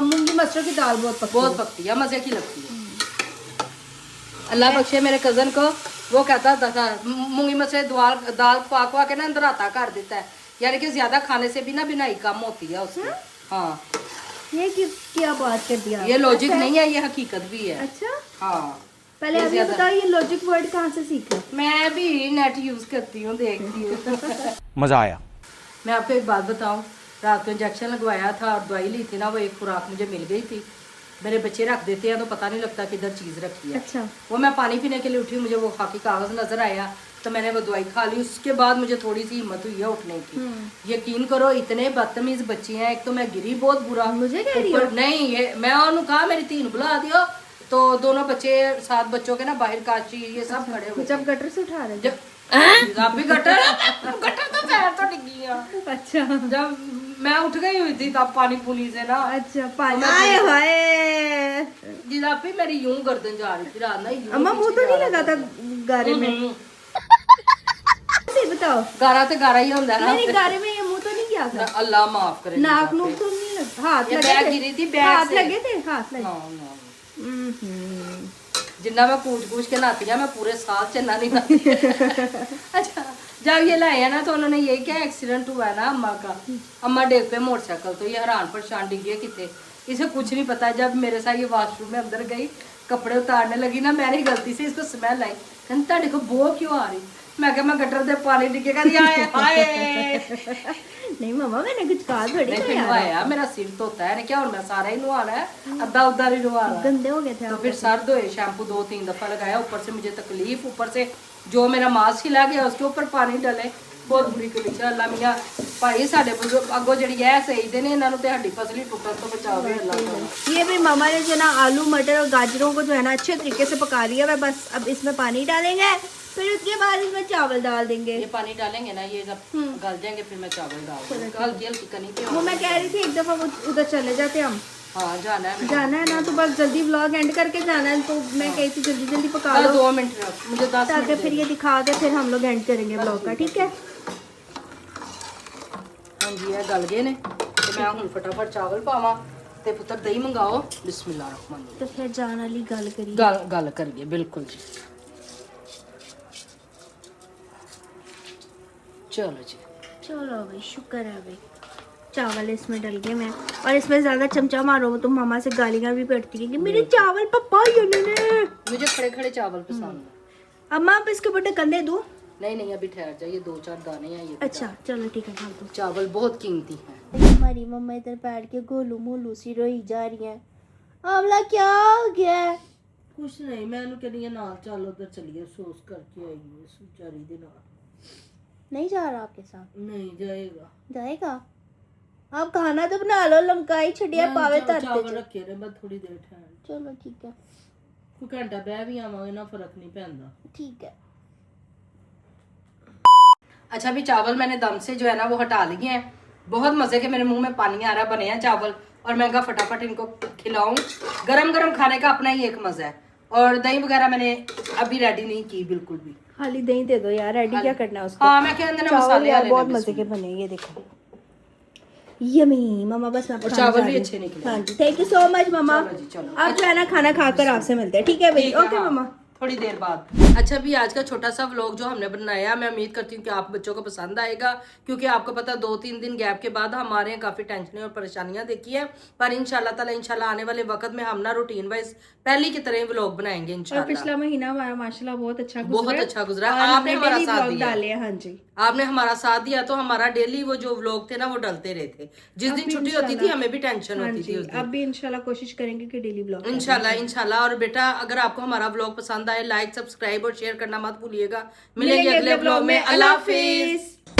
मूंगी मसरों की दाल बहुत पकती बहुत पकती है, मजे की लगती है। अल्लाह बख्शे मेरे कजन को, वो कहता था मूंगी मसरे दाल पकवा के ना अंदर आता कर देता है, यानी कि ज्यादा खाने से भी ना बिनाई कम होती है उसमें। हाँ है। ये क्या बात कर दिया ये लॉजिक नहीं है, ये हकीकत भी है। अच्छा हाँ पहले ये अभी ज्यादा- बताओ ये लॉजिक वर्ड कहाँ से सीखा? मैं भी नेट यूज करती हूँ, देखती हूँ। मजा आया। मैं आपको एक बात बताऊँ, रात को इंजेक्शन लगवाया था और दवाई ली थी ना, वो एक खुराक मुझे मिल गई थी। मेरे बच्चे रख देते हैं तो पता नहीं लगता किधर चीज़ रखी है। अच्छा वो मैं पानी पीने के लिए उठी, मुझे वो खाकी कागज़ नज़र आया तो मैंने वो दवाई खा ली। उसके बाद मुझे थोड़ी सी हिम्मत हुई है उठने की। यकीन करो इतने बदतमीज बच्चे हैं, एक तो मैं गिरी बहुत बुरा। मुझे कह रही हो? ऊपर- नहीं ये मैं उन्होंने कहा मेरी तीन बुला दियो, तो दोनों बच्चे 7 बच्चों के ना बाहर काशी ये सब खड़े हुए। जब गटर से उठा रहे थे? जब भी गटर गटर तो पैर तो डिग्गी है। अच्छा जब मैं उठ गई हुई थी तब पानी पुनी से ना, अच्छा पानी आए हाय। जिलापी मेरी यूं गर्दन जा रही थी रात ना, यूं अम्मा मुंह तो पीछे नहीं जा लगा रहा था गारे में? हम्म। सही बताओ। गारा तो गारा ही होता है ना। नहीं गारे में ये मुंह तो नहीं गया था? अल्लाह माफ करे। नाक नूक तो नहीं लगा? हाथ ये लगे बैग थे? गिरी थी, बैग हाथ से। लगे थे? हाथ लगे। ना, ना। हम्म। जिन्ना मैं पूछ के नहाती है, मैं पूरे साल चन्ना नहीं नहाती। अच्छा जब ये लाए हैं ना तो उन्होंने यही क्या एक्सीडेंट हुआ है ना अम्मा का, अम्मा डेग पे मोटरसाइकिल तो ये हैरान परेशान डिगे कितने, इसे कुछ नहीं पता। जब मेरे साथ ये वॉशरूम में अंदर गई कपड़े उतारने लगी ना, मैंने गलती से इसको स्मेल आई, कहता देखो बो क्यों आ रही। मैं क्या मैं गटर दे पानी डिगे कर नहीं मम्मा मैंने कुछ कहा थोड़ी था यार। नहाया, मेरा सिर धोता है क्या, और मैं सारा ही नहाना है, अद्धा उद्धा नहीं नहाना। गंदे हो गए थे तो आप? फिर सर धोए, शैम्पू 2-3 दफा लगाया, ऊपर से मुझे तकलीफ, ऊपर से जो मेरा मास्क हिला गया उसके ऊपर पानी डले, बहुत बुरी कंडीशन। अल्लाह मियां भाई साडे बुजुर्ग अगो जड़ी है सही दे ने, इन्हां नूं ते हड्डी फसली टुटन तो बचावे अल्लाह ताला। ये भी मामा ने जो ना आलू मटर और गाजरों को जो है ना अच्छे तरीके से पका लिया है। बस अब इसमें पानी डालेंगे, फिर उसके बाद इसमें चावल डाल देंगे। ये पानी डालेंगे ना, ये जब गल जाएंगे फिर मैं चावल डाल दूंगी, हल्की हल्की कनी पे। वो मैं कह रही थी एक दफा वो उधर चले जाते हम हाँ जाना है जाना है ना, तो बस जल्दी व्लॉग एंड करके जाना है। तो मैं कही थी जल्दी जल्दी पका लो, 2 मिनट रख, मुझे 10 ताकि मिनट फिर ये दिखा के फिर हम लोग एंड करेंगे व्लॉग का, ठीक है। हाँ जी ये गल गए ने, तो मैं हुण फटाफट चावल पावां ते पुत्तर दही मंगाओ। बिस्मिल्लाह तो फिर जान वाली गल करी। गल करिए बिल्कुल जी। चलो जी, चलो भाई, शुक्र है भाई, चावल इसमें डल गए मैं। और इसमें ज्यादा चमचा मारो तो मामा से गालियां भी पड़ती हैं कि मेरे चावल पप्पा ने। मुझे खड़े खड़े चावल पसंद है। अम्मा आप इसके ऊपर ढक्कन दे दूं? नहीं अभी ठहर जाइए, 2-4 दाने हैं ये। अच्छा चलो ठीक है, डाल दो। चावल बहुत कीमती हैं। हमारी मम्मा इधर बैठ के गोलू मोलू सी रोई जा रही है। आमला क्या हो गया है? कुछ नहीं, मैं कहनी है नाल चल उधर चलिए, सोस करके आइए सुचारी दे नाल। नहीं जा रहा आपके साथ? नहीं जाएगा। जाएगा? आप खाना तो बना लो, लमकाई छड़िया पावे तरते चावल रखे रहे, मैं थोड़ी देर ठहर। चलो ठीक है, कोई घंटा बह भी आवांगे ना, फर्क नहीं पैंदा। ठीक है। अच्छा अभी चावल मैंने दम से जो है ना वो हटा लिए हैं। बहुत मजे के, मेरे मुंह में पानी आ रहा, बने हैं चावल, और मैं कहा फटाफट इनको खिलाऊं। गरम गरम खाने का अपना ही एक मजा है। और दही वगैरह मैंने अभी रेडी नहीं की बिल्कुल भी। खाली दही दे दो यार, रेडी क्या करना है उसको। हाँ मैं कहते ना मसाले यार वाले बहुत ने मजे के बने, ये देखो यमी मामा, बस मैं और चावल भी अच्छे निकले। हाँ जी, थैंक यू सो मच मामा। चलो जी, चलो। आप जो है ना खाना खाकर आपसे मिलते हैं, ठीक है भाई? ठीक है, ओके हाँ, मामा। थोड़ी देर बाद। अच्छा भी आज का छोटा सा व्लॉग जो हमने बनाया, मैं उम्मीद करती हूँ कि आप बच्चों को पसंद आएगा, क्योंकि आपको पता 2-3 दिन गैप के बाद हमारे यहाँ काफी टेंशनें और परेशानियां देखी है। पर इंशाल्लाह ताला इंशाल्लाह आने वाले वक्त में हम ना रूटीन वाइज पहली की तरह व्लॉग बनाएंगे और इंशाल्लाह। पिछला महीना हमारा माशाल्लाह बहुत अच्छा गुजरा, बहुत अच्छा गुजरा। और आपने हमने हमारा daily साथ vlog दिया। डाले हैं। हाँ जी, आपने हमारा साथ दिया तो हमारा डेली वो जो व्लॉग थे ना वो डलते रहे थे। जिस दिन छुट्टी होती थी हमें भी टेंशन होती थी उस दिन। अब भी इंशाल्लाह कोशिश करेंगे कि डेली व्लॉग। इंशाल्लाह। और बेटा अगर आपको हमारा व्लॉग पसंद आए, लाइक सब्सक्राइब और शेयर करना मत भूलिएगा। मिलेंगे अगले व्लॉग में। अल्लाह हाफिज।